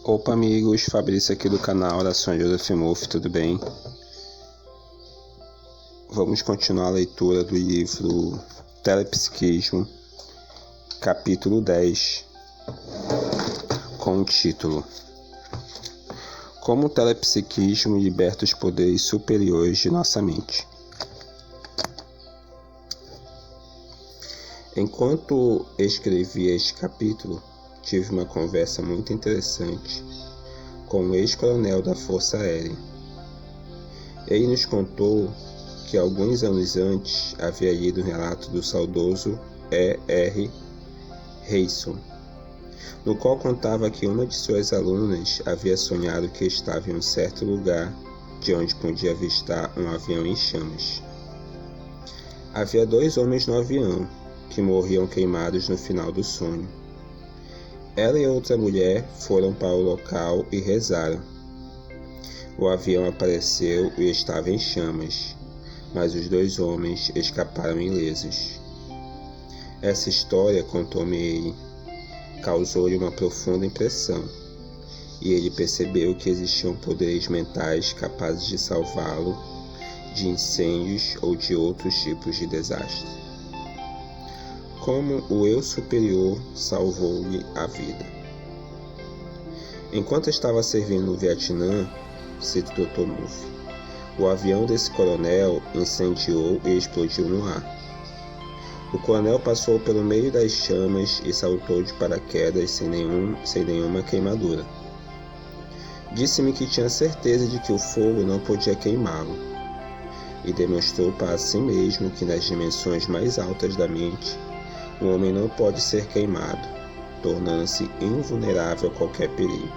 Opa amigos, Fabrício aqui do canal Orações Joseph Muff, tudo bem? Vamos continuar a leitura do livro Telepsiquismo, capítulo 10, com o título Como o telepsiquismo liberta os poderes superiores de nossa mente. Enquanto escrevia este capítulo, tive uma conversa muito interessante com o ex-coronel da Força Aérea. Ele nos contou que alguns anos antes havia lido um relato do saudoso E.R. Heyson, no qual contava que uma de suas alunas havia sonhado que estava em um certo lugar de onde podia avistar um avião em chamas. Havia 2 homens no avião que morriam queimados no final do sonho. Ela e outra mulher foram para o local e rezaram. O avião apareceu e estava em chamas, mas os 2 homens escaparam ilesos. Essa história, contou-me ele, causou-lhe uma profunda impressão, e ele percebeu que existiam poderes mentais capazes de salvá-lo de incêndios ou de outros tipos de desastre. Como o eu superior salvou-lhe a vida. Enquanto estava servindo no Vietnã, cita o Dr. Muff, o avião desse coronel incendiou e explodiu no ar. O coronel passou pelo meio das chamas e saltou de paraquedas sem nenhuma queimadura. Disse-me que tinha certeza de que o fogo não podia queimá-lo, e demonstrou para si mesmo que nas dimensões mais altas da mente, o homem não pode ser queimado, tornando-se invulnerável a qualquer perigo.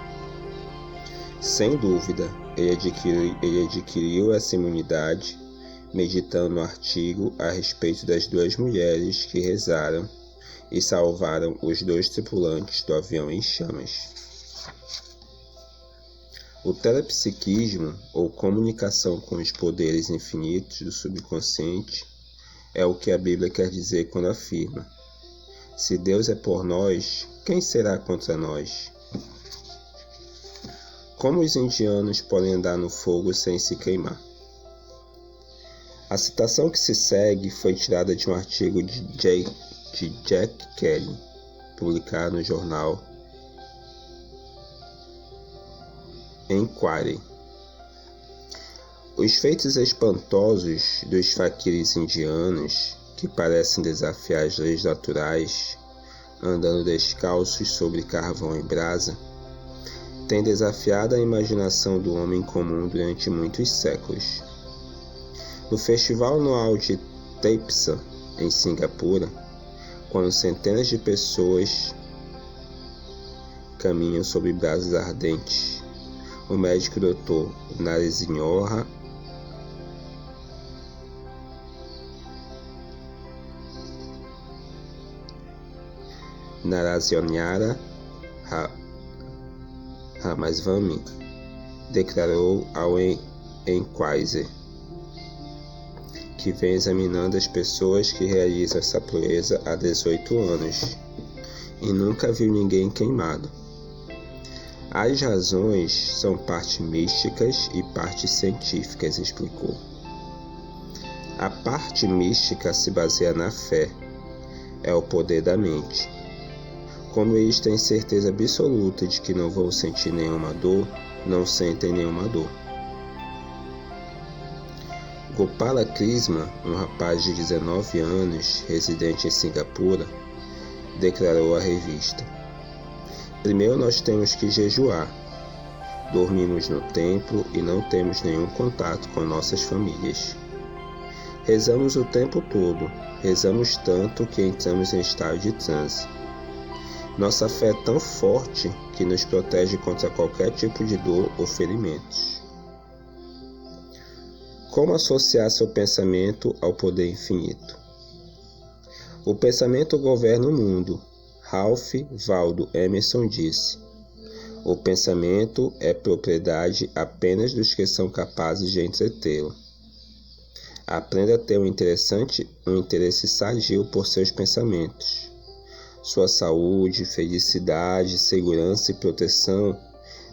Sem dúvida, ele adquiriu essa imunidade meditando no artigo a respeito das 2 mulheres que rezaram e salvaram os 2 tripulantes do avião em chamas. O telepsiquismo, ou comunicação com os poderes infinitos do subconsciente, é o que a Bíblia quer dizer quando afirma: se Deus é por nós, quem será contra nós? Como os indianos podem andar no fogo sem se queimar? A citação que se segue foi tirada de um artigo de Jack Kelly, publicado no jornal Enquiry. Os feitos espantosos dos faquires indianos, que parecem desafiar as leis naturais, andando descalços sobre carvão em brasa, têm desafiado a imaginação do homem comum durante muitos séculos. No festival anual de Taipsa, em Singapura, quando centenas de pessoas caminham sobre brasas ardentes, o médico Dr. Narasimha Ramaswamy declarou ao Enquirer que vem examinando as pessoas que realizam essa proeza há 18 anos e nunca viu ninguém queimado. As razões são parte místicas e parte científicas, explicou. A parte mística se baseia na fé, é o poder da mente. Como eles têm certeza absoluta de que não vão sentir nenhuma dor, não sentem nenhuma dor. Gopala Krishna, um rapaz de 19 anos, residente em Singapura, declarou à revista: primeiro nós temos que jejuar, dormimos no templo e não temos nenhum contato com nossas famílias. Rezamos o tempo todo, rezamos tanto que entramos em estado de transe. Nossa fé é tão forte que nos protege contra qualquer tipo de dor ou ferimentos. Como associar seu pensamento ao poder infinito? O pensamento governa o mundo. Ralph Waldo Emerson disse: o pensamento é propriedade apenas dos que são capazes de entretê-lo. Aprenda a ter um interesse sadio por seus pensamentos. Sua saúde, felicidade, segurança e proteção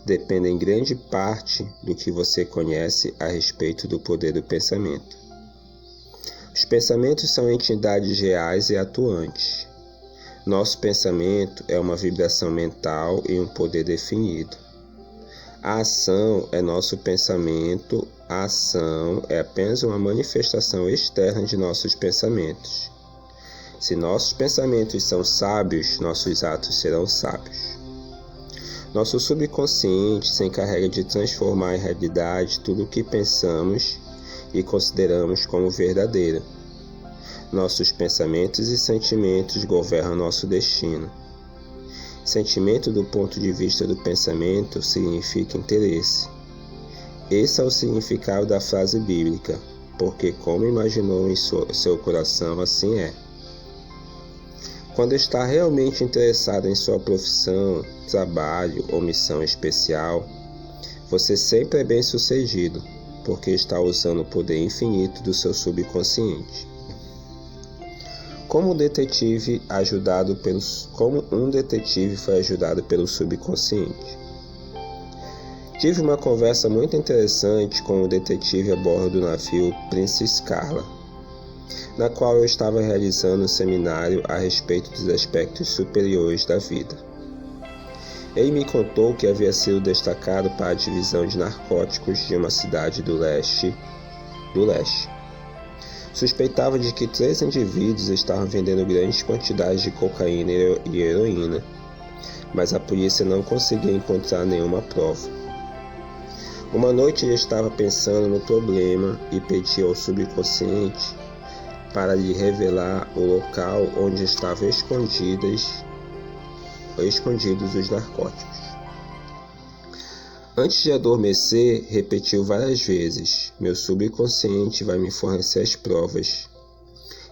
depende em grande parte do que você conhece a respeito do poder do pensamento. Os pensamentos são entidades reais e atuantes. Nosso pensamento é uma vibração mental e um poder definido. A ação é nosso pensamento, a ação é apenas uma manifestação externa de nossos pensamentos. Se nossos pensamentos são sábios, nossos atos serão sábios. Nosso subconsciente se encarrega de transformar em realidade tudo o que pensamos e consideramos como verdadeiro. Nossos pensamentos e sentimentos governam nosso destino. Sentimento do ponto de vista do pensamento significa interesse. Esse é o significado da frase bíblica, porque como imaginou em seu coração, assim é. Quando está realmente interessado em sua profissão, trabalho ou missão especial, você sempre é bem-sucedido, porque está usando o poder infinito do seu subconsciente. Como um detetive foi ajudado pelo subconsciente. Tive uma conversa muito interessante com o detetive a bordo do navio Princess Carla, na qual eu estava realizando um seminário a respeito dos aspectos superiores da vida. Ele me contou que havia sido destacado para a divisão de narcóticos de uma cidade do leste. Suspeitava de que 3 indivíduos estavam vendendo grandes quantidades de cocaína e heroína, mas a polícia não conseguia encontrar nenhuma prova. Uma noite ele estava pensando no problema e pediu ao subconsciente para lhe revelar o local onde estavam escondidos os narcóticos. Antes de adormecer, repetiu várias vezes: meu subconsciente vai me fornecer as provas,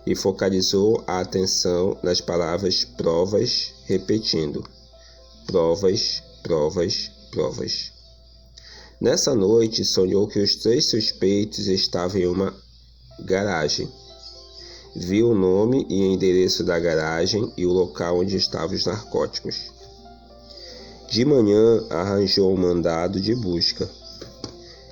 e focalizou a atenção nas palavras provas, repetindo: provas, provas, provas. Nessa noite, sonhou que os 3 suspeitos estavam em uma garagem. Viu o nome e endereço da garagem e o local onde estavam os narcóticos. De manhã, arranjou um mandado de busca.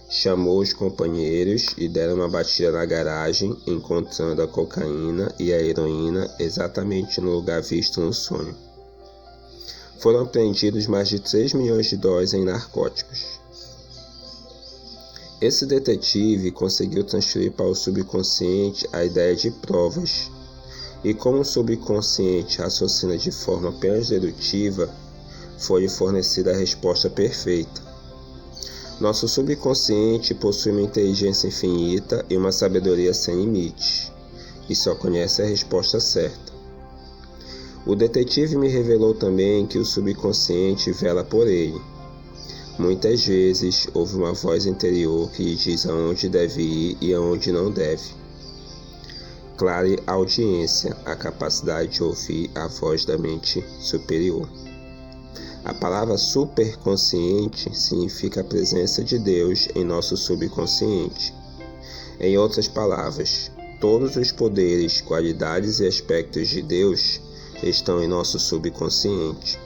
Chamou os companheiros e deram uma batida na garagem, encontrando a cocaína e a heroína exatamente no lugar visto no sonho. Foram apreendidos mais de 3 milhões de dólares em narcóticos. Esse detetive conseguiu transferir para o subconsciente a ideia de provas, e como o subconsciente raciocina de forma apenas dedutiva, foi-lhe fornecida a resposta perfeita. Nosso subconsciente possui uma inteligência infinita e uma sabedoria sem limites, e só conhece a resposta certa. O detetive me revelou também que o subconsciente vela por ele. Muitas vezes ouve uma voz interior que lhe diz aonde deve ir e aonde não deve. Clare audiência, a capacidade de ouvir a voz da mente superior. A palavra superconsciente significa a presença de Deus em nosso subconsciente. Em outras palavras, todos os poderes, qualidades e aspectos de Deus estão em nosso subconsciente.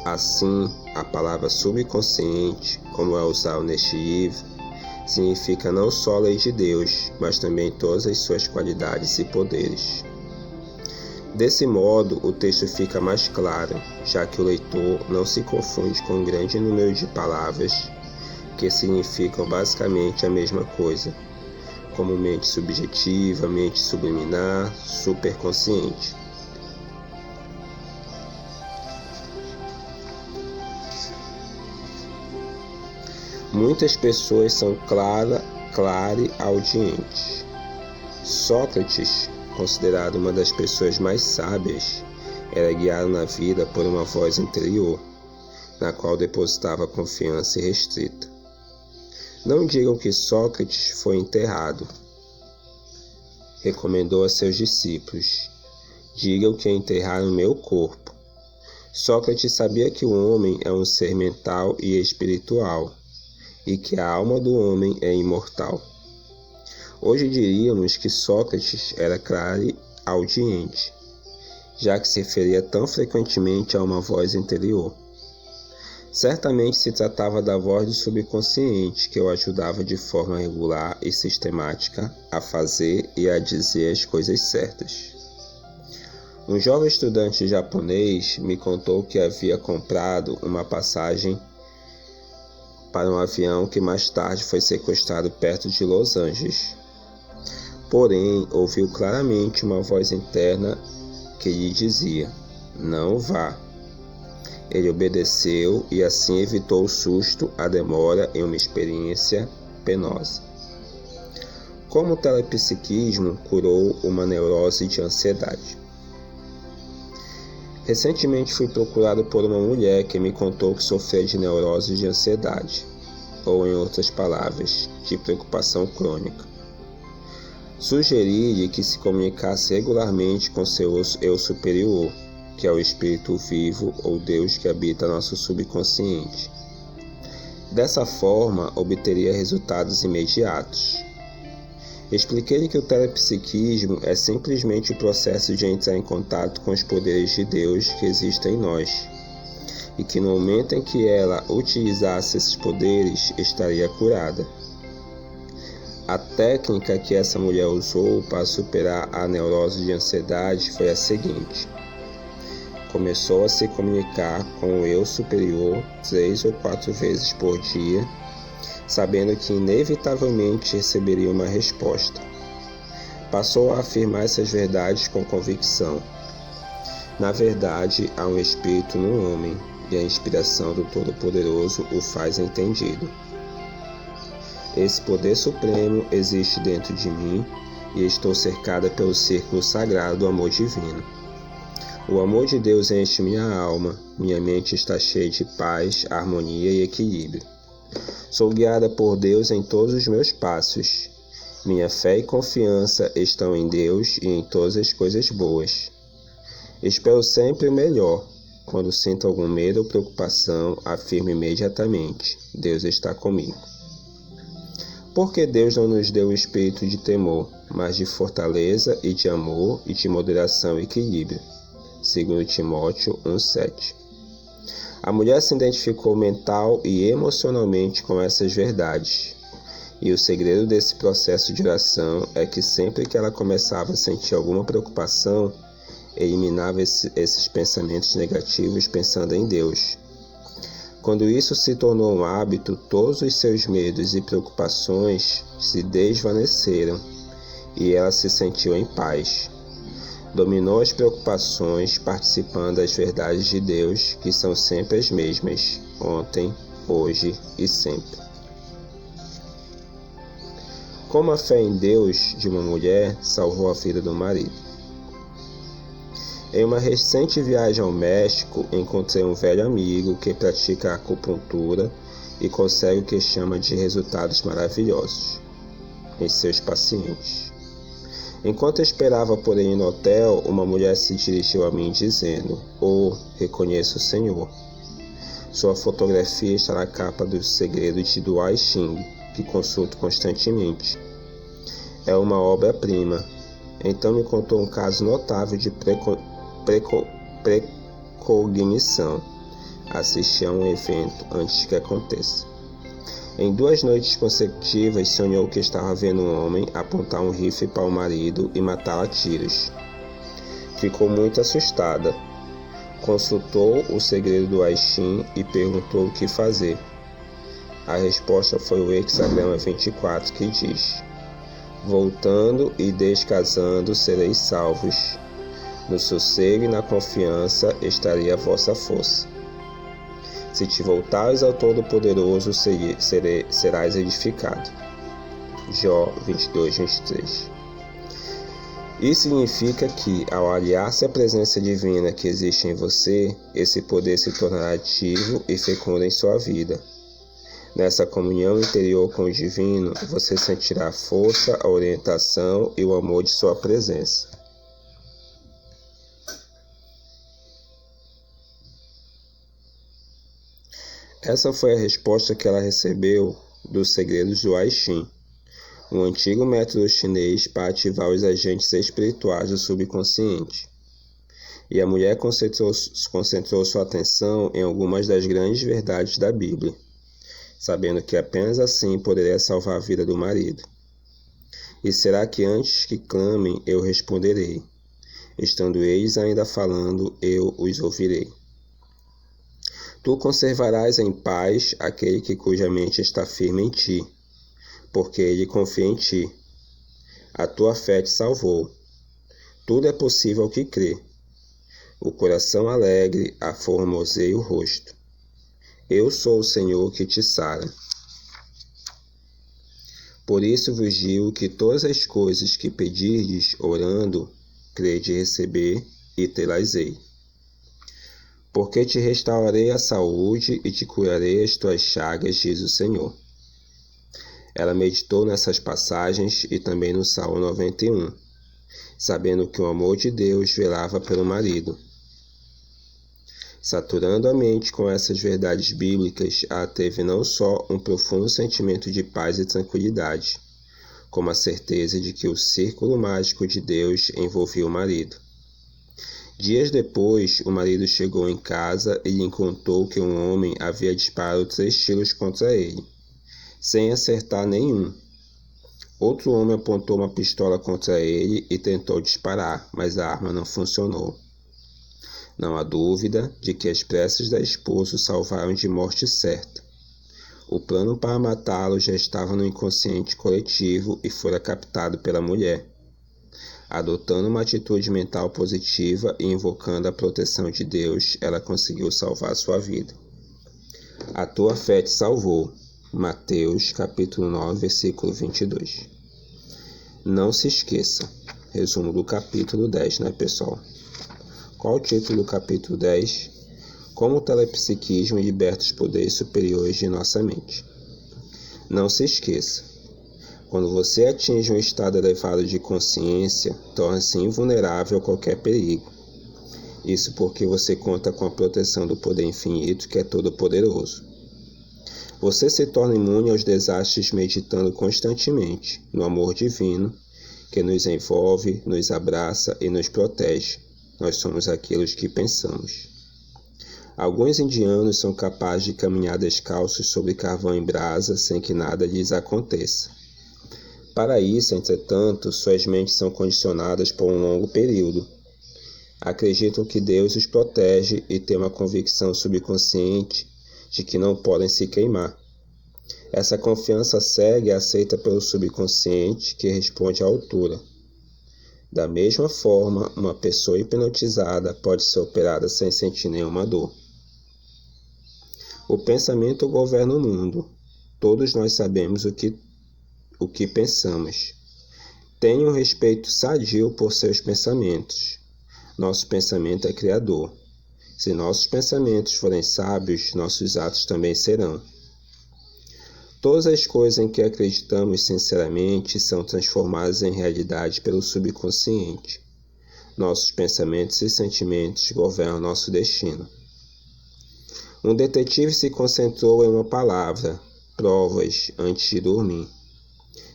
Assim, a palavra subconsciente, como é usada neste livro, significa não só a lei de Deus, mas também todas as suas qualidades e poderes. Desse modo, o texto fica mais claro, já que o leitor não se confunde com um grande número de palavras que significam basicamente a mesma coisa, como mente subjetiva, mente subliminar, superconsciente. Muitas pessoas são clareaudientes. Sócrates, considerado uma das pessoas mais sábias, era guiado na vida por uma voz interior, na qual depositava confiança irrestrita. Não digam que Sócrates foi enterrado. Recomendou a seus discípulos: digam que enterraram meu corpo. Sócrates sabia que o homem é um ser mental e espiritual, e que a alma do homem é imortal. Hoje diríamos que Sócrates era clareaudiente, já que se referia tão frequentemente a uma voz interior. Certamente se tratava da voz do subconsciente que o ajudava de forma regular e sistemática a fazer e a dizer as coisas certas. Um jovem estudante japonês me contou que havia comprado uma passagem para um avião que mais tarde foi sequestrado perto de Los Angeles. Porém, ouviu claramente uma voz interna que lhe dizia: "Não vá." Ele obedeceu e assim evitou o susto, a demora em uma experiência penosa. Como o telepsiquismo curou uma neurose de ansiedade. Recentemente fui procurado por uma mulher que me contou que sofria de neurose de ansiedade, ou em outras palavras, de preocupação crônica. Sugeri-lhe que se comunicasse regularmente com seu eu superior, que é o espírito vivo ou Deus que habita nosso subconsciente. Dessa forma, obteria resultados imediatos. Expliquei-lhe que o telepsiquismo é simplesmente o processo de entrar em contato com os poderes de Deus que existem em nós, e que no momento em que ela utilizasse esses poderes, estaria curada. A técnica que essa mulher usou para superar a neurose de ansiedade foi a seguinte: começou a se comunicar com o eu superior 3 ou 4 vezes por dia, sabendo que inevitavelmente receberia uma resposta. Passou a afirmar essas verdades com convicção. Na verdade, há um espírito no homem, e a inspiração do Todo-Poderoso o faz entendido. Esse poder supremo existe dentro de mim, e estou cercada pelo círculo sagrado do amor divino. O amor de Deus enche minha alma, minha mente está cheia de paz, harmonia e equilíbrio. Sou guiada por Deus em todos os meus passos. Minha fé e confiança estão em Deus e em todas as coisas boas. Espero sempre o melhor. Quando sinto algum medo ou preocupação, afirmo imediatamente: Deus está comigo. Porque Deus não nos deu o espírito de temor, mas de fortaleza e de amor e de moderação e equilíbrio. 2 Timóteo 1,7. A mulher se identificou mental e emocionalmente com essas verdades. E o segredo desse processo de oração é que sempre que ela começava a sentir alguma preocupação, eliminava esses pensamentos negativos pensando em Deus. Quando isso se tornou um hábito, todos os seus medos e preocupações se desvaneceram e ela se sentiu em paz. Dominou as preocupações participando das verdades de Deus, que são sempre as mesmas, ontem, hoje e sempre. Como a fé em Deus de uma mulher salvou a vida do marido. Em uma recente viagem ao México, encontrei um velho amigo que pratica acupuntura e consegue o que chama de resultados maravilhosos em seus pacientes. Enquanto eu esperava por ele no hotel, uma mulher se dirigiu a mim dizendo: "Oh, reconheço o Senhor. Sua fotografia está na capa do Segredo de Duai Ching, que consulto constantemente. É uma obra-prima." Então me contou um caso notável de precognição. Assisti a um evento antes que aconteça. Em 2 noites consecutivas, sonhou que estava vendo um homem apontar um rifle para o marido e matá-lo a tiros. Ficou muito assustada. Consultou o segredo do Aishin e perguntou o que fazer. A resposta foi o hexagrama 24, que diz: "Voltando e descasando sereis salvos. No sossego e na confiança estaria a vossa força. Se te voltares ao Todo-Poderoso, serás edificado." Jó 22:23. Isso significa que, ao aliar-se à presença divina que existe em você, esse poder se tornará ativo e fecundo em sua vida. Nessa comunhão interior com o divino, você sentirá a força, a orientação e o amor de sua presença. Essa foi a resposta que ela recebeu dos segredos do Aishin, um antigo método chinês para ativar os agentes espirituais do subconsciente. E a mulher concentrou sua atenção em algumas das grandes verdades da Bíblia, sabendo que apenas assim poderia salvar a vida do marido. E será que antes que clamem, eu responderei? Estando eles ainda falando, eu os ouvirei. Tu conservarás em paz aquele cuja mente está firme em ti, porque ele confia em ti. A tua fé te salvou. Tudo é possível ao que crê. O coração alegre aformoseia o rosto. Eu sou o Senhor que te sara. Por isso vos digo que todas as coisas que pedirdes, orando, crede receber e tê-las-ei. Porque te restaurarei a saúde e te curarei as tuas chagas, diz o Senhor. Ela meditou nessas passagens e também no Salmo 91, sabendo que o amor de Deus velava pelo marido. Saturando a mente com essas verdades bíblicas, ela teve não só um profundo sentimento de paz e tranquilidade, como a certeza de que o círculo mágico de Deus envolvia o marido. Dias depois, o marido chegou em casa e lhe contou que um homem havia disparado 3 tiros contra ele, sem acertar nenhum. Outro homem apontou uma pistola contra ele e tentou disparar, mas a arma não funcionou. Não há dúvida de que as preces da esposa o salvaram de morte certa. O plano para matá-lo já estava no inconsciente coletivo e fora captado pela mulher. Adotando uma atitude mental positiva e invocando a proteção de Deus, ela conseguiu salvar sua vida. A tua fé te salvou. Mateus, capítulo 9, versículo 22. Não se esqueça. Resumo do capítulo 10, né, pessoal? Qual o título do capítulo 10? Como o telepsiquismo liberta os poderes superiores de nossa mente. Não se esqueça. Quando você atinge um estado elevado de consciência, torna-se invulnerável a qualquer perigo. Isso porque você conta com a proteção do poder infinito, que é todo-poderoso. Você se torna imune aos desastres meditando constantemente no amor divino, que nos envolve, nos abraça e nos protege. Nós somos aqueles que pensamos. Alguns indianos são capazes de caminhar descalços sobre carvão em brasa sem que nada lhes aconteça. Para isso, entretanto, suas mentes são condicionadas por um longo período. Acreditam que Deus os protege e têm uma convicção subconsciente de que não podem se queimar. Essa confiança cega é aceita pelo subconsciente, que responde à altura. Da mesma forma, uma pessoa hipnotizada pode ser operada sem sentir nenhuma dor. O pensamento governa o mundo. Todos nós sabemos o que pensamos. Tenha um respeito sadio por seus pensamentos. Nosso pensamento é criador. Se nossos pensamentos forem sábios, nossos atos também serão. Todas as coisas em que acreditamos sinceramente são transformadas em realidade pelo subconsciente. Nossos pensamentos e sentimentos governam nosso destino. Um detetive se concentrou em uma palavra, provas, antes de dormir.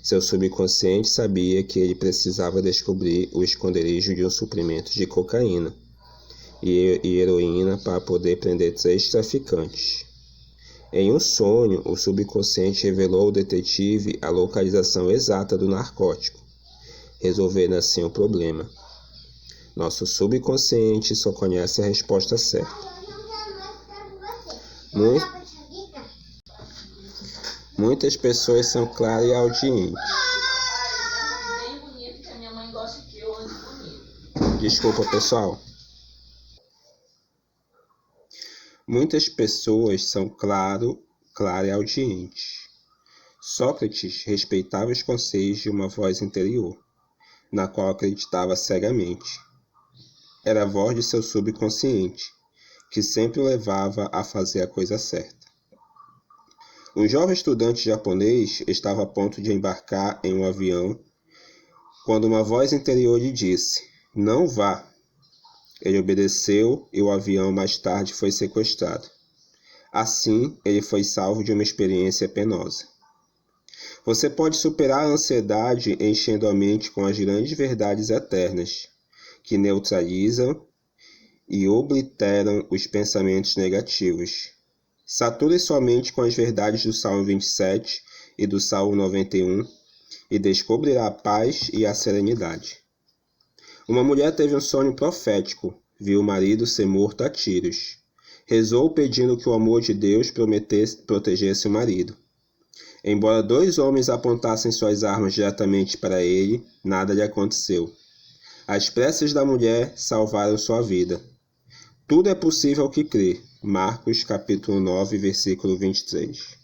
Seu subconsciente sabia que ele precisava descobrir o esconderijo de um suprimento de cocaína e heroína para poder prender 3 traficantes. Em um sonho, o subconsciente revelou ao detetive a localização exata do narcótico, resolvendo assim o problema. Nosso subconsciente só conhece a resposta certa. Muitas pessoas são claras e audientes. Desculpa, pessoal. Muitas pessoas são claras e audientes. Sócrates respeitava os conselhos de uma voz interior, na qual acreditava cegamente. Era a voz de seu subconsciente, que sempre o levava a fazer a coisa certa. Um jovem estudante japonês estava a ponto de embarcar em um avião quando uma voz interior lhe disse: "Não vá." Ele obedeceu e o avião mais tarde foi sequestrado. Assim, ele foi salvo de uma experiência penosa. Você pode superar a ansiedade enchendo a mente com as grandes verdades eternas, que neutralizam e obliteram os pensamentos negativos. Sature sua mente com as verdades do Salmo 27 e do Salmo 91 e descobrirá a paz e a serenidade. Uma mulher teve um sonho profético, viu o marido ser morto a tiros. Rezou pedindo que o amor de Deus protegesse o marido. Embora 2 homens apontassem suas armas diretamente para ele, nada lhe aconteceu. As preces da mulher salvaram sua vida. Tudo é possível ao que crê. Marcos capítulo 9, versículo 23.